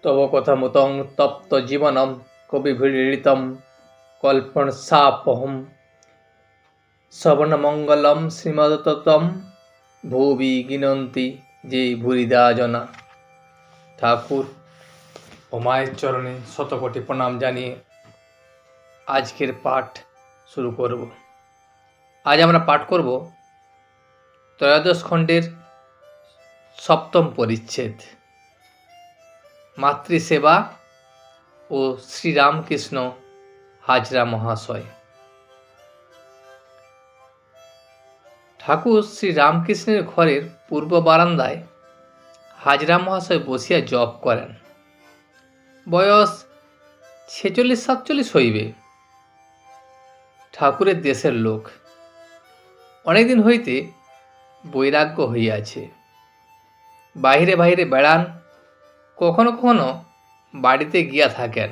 তব কথামৃতং তপ্ত জীবনম কবিভিড়িতম কল্পনসাপহম শ্রবণমঙ্গলম শ্রীমদততম ভুবি গিনন্তি যে ভুরিদা জনা। ঠাকুর ও মায়ের চরণে শতকোটি প্রণাম জানিয়ে আজকের পাঠ শুরু করব। আজ আমরা পাঠ করব ত্রয়োদশ খণ্ডের সপ্তম পরিচ্ছেদ, মাতৃসেবা ও শ্রীরামকৃষ্ণ হাজরা মহাশয়। ঠাকুর শ্রীরামকৃষ্ণের ঘরের পূর্ব বারান্দায় হাজরা মহাশয় বসিয়া জপ করেন। বয়স 46-47 হইবে। ঠাকুরের দেশের লোক, অনেকদিন হইতে বৈরাগ্য হইয়াছে। বাহিরে বাহিরে বেড়ান, কখনো কখনো বাড়িতে গিয়া থাকেন।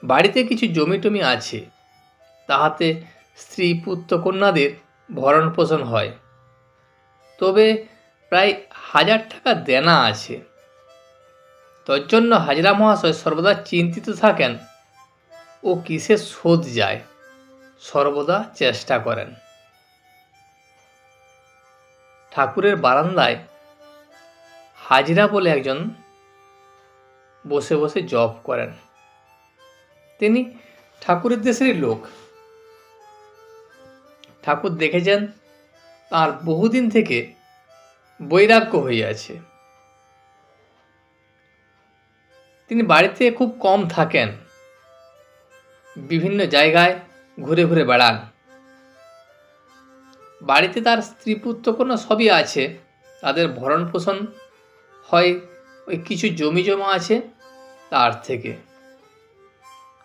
বাড়িতে কিছু জমি টমি আছে, তাহাতে স্ত্রী পুত্র কন্যাদের ভরণ পোষণ হয়। তবে প্রায় 1000 টাকা দেনা আছে। তজ্জন্য হাজরা মহাশয় সর্বদা চিন্তিত থাকেন ও কিসে শোধ যায়, সর্বদা চেষ্টা করেন। ঠাকুরের বারান্দায় হাজরা বলে একজন বসে বসে জপ করেন। তিনি ঠাকুরের দেশেরই লোক। ঠাকুর দেখেছেন তার বহুদিন থেকে বৈরাগ্য হইয়াছে। তিনি বাড়িতে খুব কম থাকেন, বিভিন্ন জায়গায় ঘুরে ঘুরে বেড়ান। বাড়িতে তার স্ত্রী পুত্র কন্যা সবই আছে, তাদের ভরণ পোষণ হয় ওই কিছু জমি জমা আছে তার থেকে।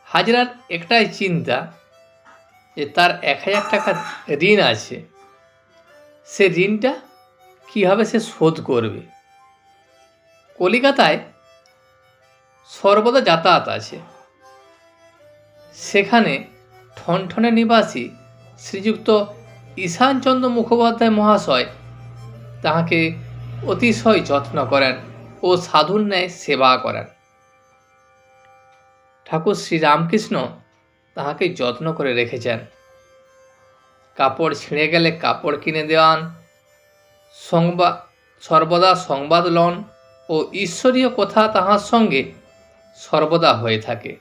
হাজরার একটাই চিন্তা যে তার 1000 টাকা ঋণ আছে, সে ঋণটা কীভাবে সে শোধ করবে। কলিকাতায় সর্বদা যাতায়াত আছে। সেখানে ঠনঠনে নিবাসী শ্রীযুক্ত ঈশানচন্দ্র মুখোপাধ্যায় মহাশয় তাহাকে অতিশয় যত্ন করেন ও সাধুর ন্যায় সেবা করেন। ঠাকুর শ্রীরামকৃষ্ণ তাহাকে যত্ন করে রেখেছেন। কাপড় ছিঁড়ে গেলে কাপড় কিনে দেওয়ান, সর্বদা সংবাদ লন ও ঈশ্বরীয় কথা তাহার সঙ্গে সর্বদা হয়ে থাকে।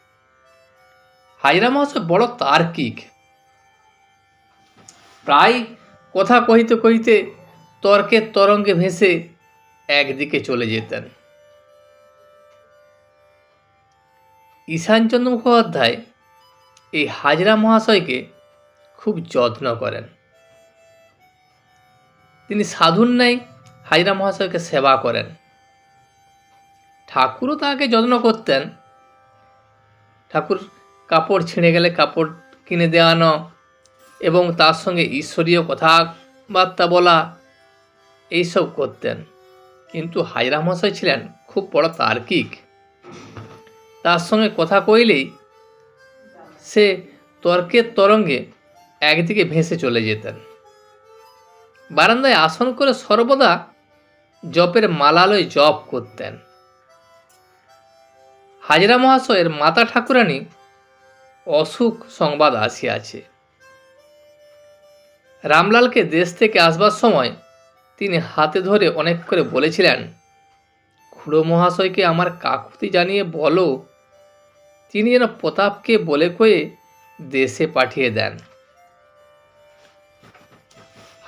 হাজরা মহাশয় বড় তার্কিক। প্রায় কথা কহিতে কহিতে তর্কের তরঙ্গে ভেসে একদিকে চলে যেতেন। ঈশানচন্দ্র মুখোপাধ্যায় এই হাজরা মহাশয়কে খুব যত্ন করেন। তিনি সাধুর ন্যায় হাজরা মহাশয়কে সেবা করেন। ঠাকুরও তাকে যত্ন করতেন। ঠাকুর কাপড় ছিঁড়ে গেলে কাপড় কিনে দেওয়ানো এবং তার সঙ্গে ঈশ্বরীয় কথাবার্তা বলা, এইসব করতেন। কিন্তু হাজরা মহাশয় ছিলেন খুব বড় তার্কিক। তার সঙ্গে কথা কইলেই সে তর্কের তরঙ্গে একদিকে ভেসে চলে যেতেন। বারান্দায় আসন করে সর্বদা জপের মালালয় জপ করতেন। হাজরা মহাশয়ের মাতা ঠাকুরানী অসুখ সংবাদ আসিয়াছে। রামলালকে দেশ থেকে আসবার সময় তিনি হাতে ধরে অনেক করে বলেছিলেন, খুড়ো মহাশয়কে আমার কাকুতি জানিয়ে বলো তিনি যেন প্রতাপকে বলে কয়ে দেশে পাঠিয়ে দেন।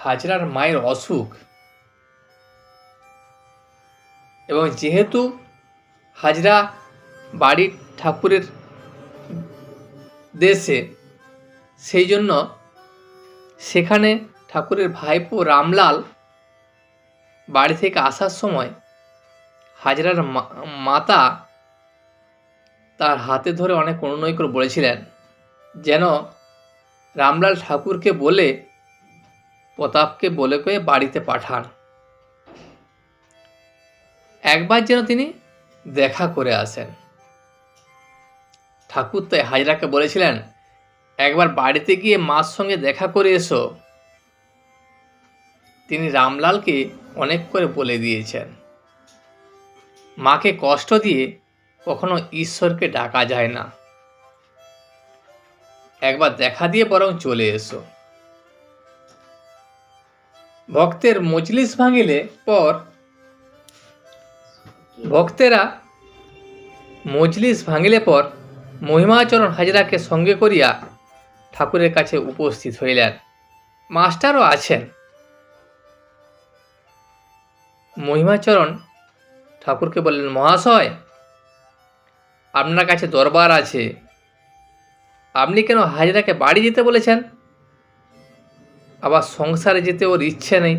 হাজরার মায়ের অসুখ এবং যেহেতু হাজরা বাড়ির ঠাকুরের দেশে, সেই জন্য সেখানে ঠাকুরের ভাইপো রামলাল বাড়ি থেকে আসার সময় হাজরার মাতা তার হাতে ধরে অনেক অনুনয় করে বলেছিলেন যেন রামলাল ঠাকুরকে বলে প্রতাপকে বলে কয়ে বাড়িতে পাঠান, একবার যেন তিনি দেখা করে আসেন। ঠাকুর তাই হাজরাকে বলেছিলেন, একবার বাড়িতে গিয়ে মার সঙ্গে দেখা করে এসো। তিনি রামলালকে অনেক করে বলে দিয়েছেন। মাকে কষ্ট দিয়ে কখনো ঈশ্বরকে ডাকা যায় না। একবার দেখা দিয়ে বরং চলে এসো। ভক্তের মজলিস ভাঙিলে পর মহিমাচরণ হাজরাকে সঙ্গে করিয়া ঠাকুরের কাছে উপস্থিত হইলেন। মাস্টারও আছেন। মহিমাচরণ ঠাকুরকে বললেন, মহাশয়, আপনার কাছে দরবার আছে। আপনি কেন হাজরাকে বাড়ি যেতে বলেছেন? আবার সংসারে যেতে ওর ইচ্ছে নেই।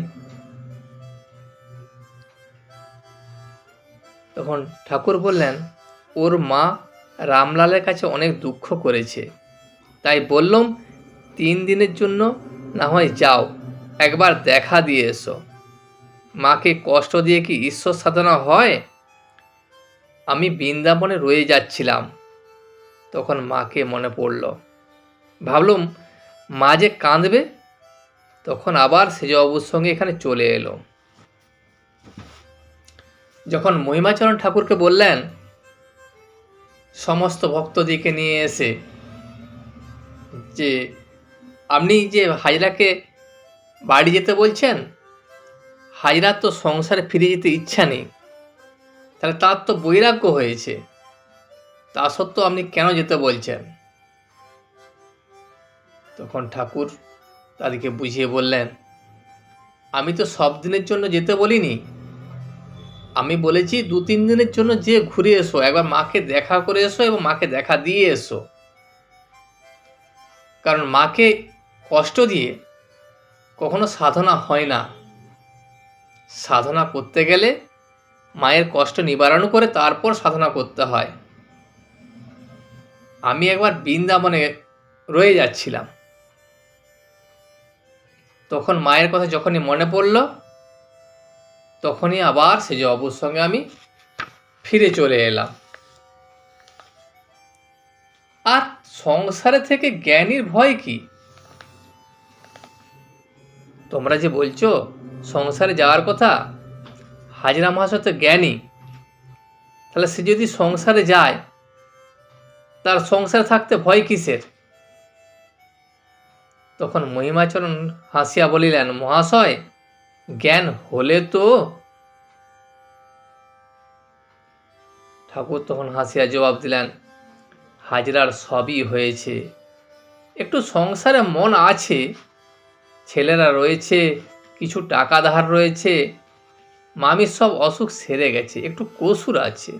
তখন ঠাকুর বললেন, ওর মা রামলালের কাছে অনেক দুঃখ করেছে, তাই বললাম 3 দিনের জন্য না হয় যাও, একবার দেখা দিয়ে এসো। মাকে কষ্ট দিয়ে কি ঈশ্বর সাধনা হয়? আমি বৃন্দাবনে রয়ে যাচ্ছিলাম, তখন মাকে মনে পড়ল। ভাবলাম মা যে কাঁদবে, তখন আবার সেজবাবুর সঙ্গে এখানে চলে এলো। যখন মহিমাচরণ ঠাকুরকে বললেন সমস্ত ভক্তদিকে নিয়ে এসে যে আপনি যে হাজরাকে বাড়ি যেতে বলছেন, হাজরার তো সংসারে ফিরে যেতে ইচ্ছা নেই, তাহলে তার তো বৈরাগ্য হয়েছে, তা সত্ত্বেও আপনি কেন যেতে বলছেন? তখন ঠাকুর তাদেরকে বুঝিয়ে বললেন, আমি তো সব দিনের জন্য যেতে বলিনি, আমি বলেছি 2-3 দিনের জন্য যে ঘুরে এসো, একবার মাকে দেখা করে এসো এবং মাকে দেখা দিয়ে এসো। কারণ মাকে কষ্ট দিয়ে কখনো সাধনা হয় না। সাধনা করতে গেলে মায়ের কষ্ট নিবারণ করে তারপর সাধনা করতে হয়। আমি একবার বৃন্দাবনে রয়ে যাচ্ছিলাম, তখন মায়ের কথা যখনই মনে পড়ল, তখনই আবার সেজবাবুর সঙ্গে আমি ফিরে চলে এলাম। আর সংসারে থেকে জ্ঞানীর ভয় কি? তোমরা যে বলছো সংসারে যাওয়ার কথা, হাজরা মহাশয় তো জ্ঞানী, তাহলে সে যদি সংসারে যায়, তার সংসারে থাকতে ভয় কিসের? তখন মহিমাচরণ হাসিয়া বলিলেন, মহাশয়, জ্ঞান হলে তো। ঠাকুর তখন হাসিয়া জবাব দিলেন, হাজরার সবই হয়েছে, একটু সংসারে মন আছে, ছেলেরা রয়েছে, কিছু টাকা ধার রয়েছে, মামির সব অসুখ সেরে গেছে, একটু কসুর আছে।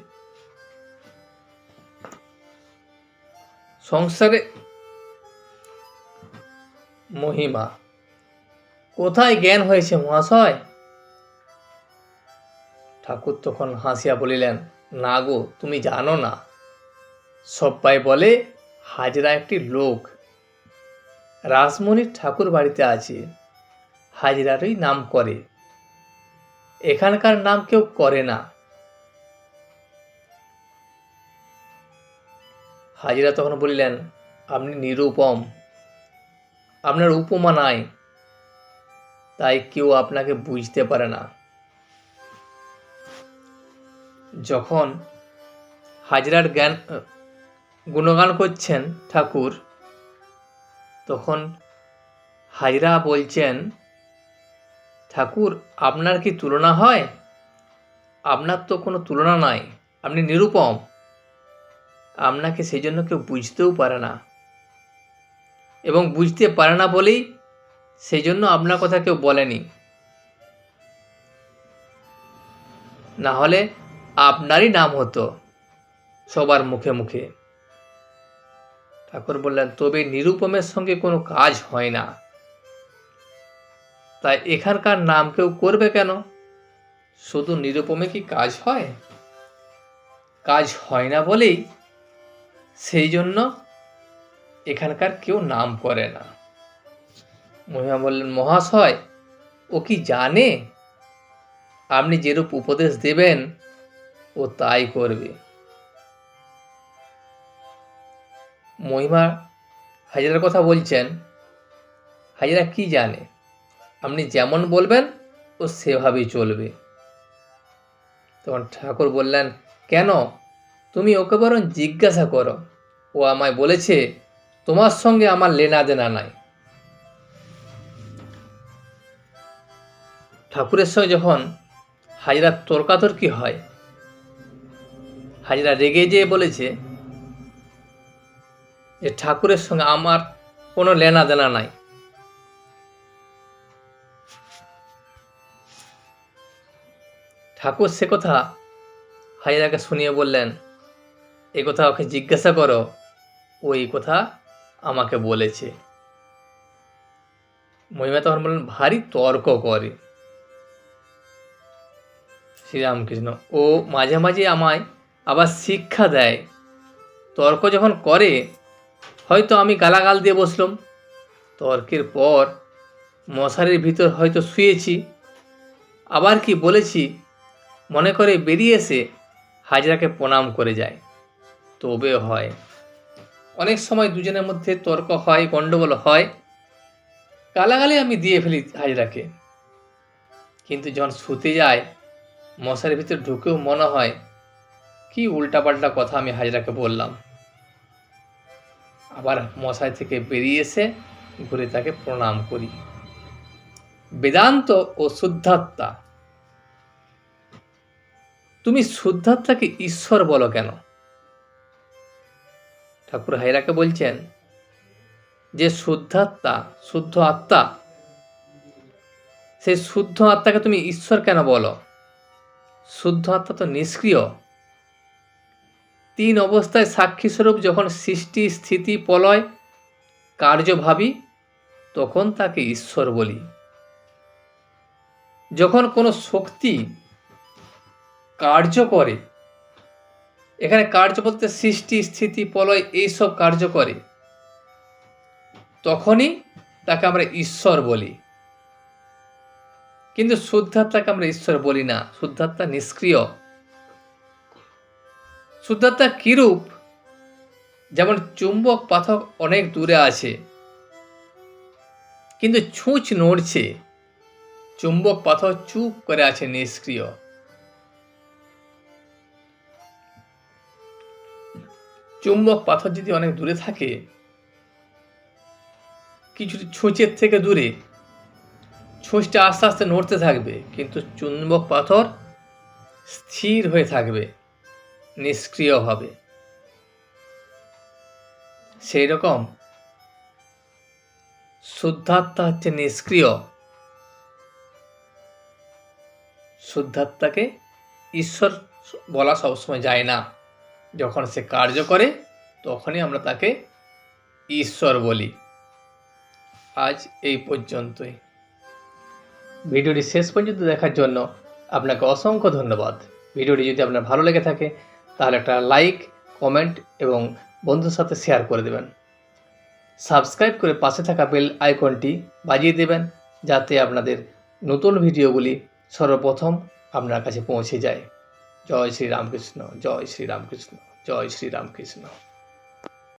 সংসারে মহিমা, কোথায় জ্ঞান হয়েছে মহাশয়? ঠাকুর তখন হাসিয়া বলিলেন, না গো, তুমি জানো না। সবাই বলে হাজরা একটি লোক, রাসমণির ঠাকুর বাড়িতে আছে, হাজরারই নাম করে, এখানকার নাম কেউ করে না। হাজরা তখন বলিলেন, আপনি নিরুপম, আপনার উপমা নাই, তাই কেউ আপনাকে বুঝতে পারে না। যখন হাজরার গুণগান করছেন ঠাকুর, তখন হাজরা বলছেন, ঠাকুর, আপনার কি তুলনা হয়? আপনার তো কোনো তুলনা নাই, আপনি নিরুপম, আপনাকে সেই জন্য কেউ বুঝতেও পারে না, এবং বুঝতে পারে না বলেই সেই জন্য আপনার কথা কেউ বলেনি, না হলে আপনারই নাম হতো সবার মুখে মুখে। ঠাকুর বললেন, তবে নিরুপমের সঙ্গে কোনো কাজ হয় না, তাই এখানকার নাম কেউ করবে কেন? শুধু নিরুপমে কি কাজ হয়? কাজ হয় না বলেই সেই জন্য এখানকার কেউ নাম করে না। মহিমা বললেন, মহাশয়, ও কি জানে? আপনি যেরূপ উপদেশ দেবেন ও তাই করবে। মহিমা হাজরার কথা বলছেন, হাজরা কি জানে? আপনি যেমন বলবেন ও সেভাবেই চলবে। তখন ঠাকুর বললেন, কেন? তুমি ওকে বরং জিজ্ঞাসা করো, ও আমায় বলেছে তোমার সঙ্গে আমার লেনা দেনা নাই। ঠাকুরের সঙ্গে যখন হাজরার তর্কাতর্কি হয়, হাজরা রেগে যেয়ে বলেছে যে ঠাকুরের সঙ্গে আমার কোনো লেনা দেনা নাই। ঠাকুর সে কথা হাজরাকে শুনিয়ে বললেন, এই কথা ওকে জিজ্ঞাসা করো, ও এই কথা আমাকে বলেছে। মহিমা তখন বললেন, ভারী তর্ক করে শ্রীরামকৃষ্ণ, ও মাঝে মাঝে আমায় আবার শিক্ষা দেয়। তর্ক যখন করে হয়তো আমি গালাগাল দিয়ে বসলাম, তর্কের পর মশারির ভিতর হয়তো শুয়েছি, আবার কি বলেছি মনে করে বেরিয়ে এসে হাজরাকে প্রণাম করে যায়, তবে হয়। অনেক সময় দুজনের মধ্যে তর্ক হয়, গণ্ডগোল হয়, গালাগালি আমি দিয়ে ফেলি হাজরাকে, কিন্তু যখন শুতে যায় মশারির ভিতর ঢুকেও মনে হয় কি উল্টাপাল্টা কথা আমি হাজরাকে বললাম। আবার মশারি থেকে বেরিয়ে এসে ঘুরে তাকে প্রণাম করি। বেদান্ত ও শুদ্ধাত্মা। তুমি শুদ্ধাত্মাকে ঈশ্বর বলো কেন? ঠাকুর হাজরাকে বলছেন যে শুদ্ধাত্মা, শুদ্ধ আত্মা, সেই শুদ্ধ আত্মাকে তুমি ঈশ্বর কেন বলো? শুদ্ধ আত্মা তো নিষ্ক্রিয়। 3 অবস্থায় সাক্ষী স্বরূপ যখন সৃষ্টি, স্থিতি, প্রলয় কার্য ভাবি, তখন তাকে ঈশ্বর বলি। যখন কোনো শক্তি কার্য করে, এখানে কার্য বলতে সৃষ্টি, স্থিতি, প্রলয় এইসব কার্য করে, তখনই তাকে আমরা ঈশ্বর বলি। কিন্তু শুদ্ধাত্মাকে আমরা ঈশ্বর বলি না, শুদ্ধাত্মা নিষ্ক্রিয়। শুদ্ধাত্মা কিরূপ? যেমন চুম্বক পাথর অনেক দূরে আছে কিন্তু ছুঁচ নড়ছে, চুম্বক পাথর চুপ করে আছে, নিষ্ক্রিয়। চুম্বক পাথর যদি অনেক দূরে থাকে, কিছু ছুঁচের থেকে দূরে, ছুঁচটা আস্তে আস্তে নড়তে থাকবে, কিন্তু চুম্বক পাথর স্থির হয়ে থাকবে, নিষ্ক্রিয়ভাবে। সেই রকম শুদ্ধাত্মা হচ্ছে নিষ্ক্রিয়। শুদ্ধাত্মাকে ঈশ্বর বলা সবসময় যায় না, যখন সে কার্য করে তখনই আমরা তাকে ঈশ্বর বলি। আজ এই পর্যন্তই। ভিডিওটি শেষ পর্যন্ত দেখার জন্য আপনাকে অসংখ্য ধন্যবাদ। ভিডিওটি যদি আপনার ভালো লেগে থাকে তাহলে একটা লাইক, কমেন্ট এবং বন্ধুর সাথে শেয়ার করে দেবেন। সাবস্ক্রাইব করে পাশে থাকা বেল আইকনটি বাজিয়ে দেবেন, যাতে আপনাদের নতুন ভিডিওগুলি সর্বপ্রথম আপনার কাছে পৌঁছে যায়। জয় শ্রী রামকৃষ্ণ, জয় শ্রী রামকৃষ্ণ, জয় শ্রী রামকৃষ্ণ।